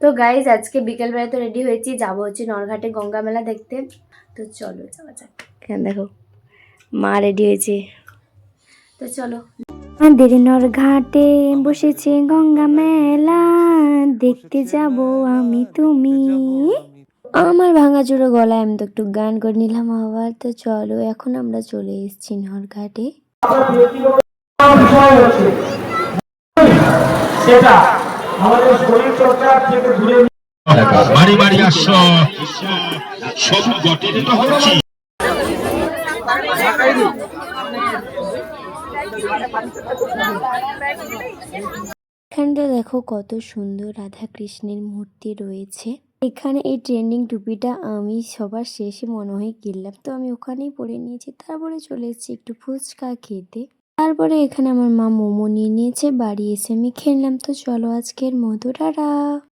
তো গাইজ আজকে বিকেলবেলা তো রেডি হয়েছি, যাবো হচ্ছে নরঘাটে গঙ্গা মেলা দেখতে। তো চলো যাওয়া যাক। এখানে দেখো মা রেডি হয়েছে, তো চলো। আমাদের নরঘাটে বসেছে গঙ্গা মেলা, দেখতে যাব আমি তুমি। আমার ভাঙাচোরা গলায় আমি তো একটু গান করে নিলাম আবার। তো চলো, এখন আমরা চলে এসেছি নরঘাটে। সেটা আমাদের শরীর চর্চা থেকে দূরে বাড়ি বাড়ি আসছো, সবু গঠিত হচ্ছি। এখানটা দেখো কত সুন্দর রাধা কৃষ্ণের মূর্তি রয়েছে। এখানে এই ট্রেন্ডিং টুপিটা আমি সবার শেষে মনে হয় কিনলাম, তো আমি ওখানেই পরে নিয়েছি। তারপরে চলে এসেছি একটু ফুচকা খেতে। তারপরে এখানে আমার মা মোমো নিয়ে নিয়েছে, বাড়ি এসে আমি খেলাম। তো চলো আজকের মতো টাটা।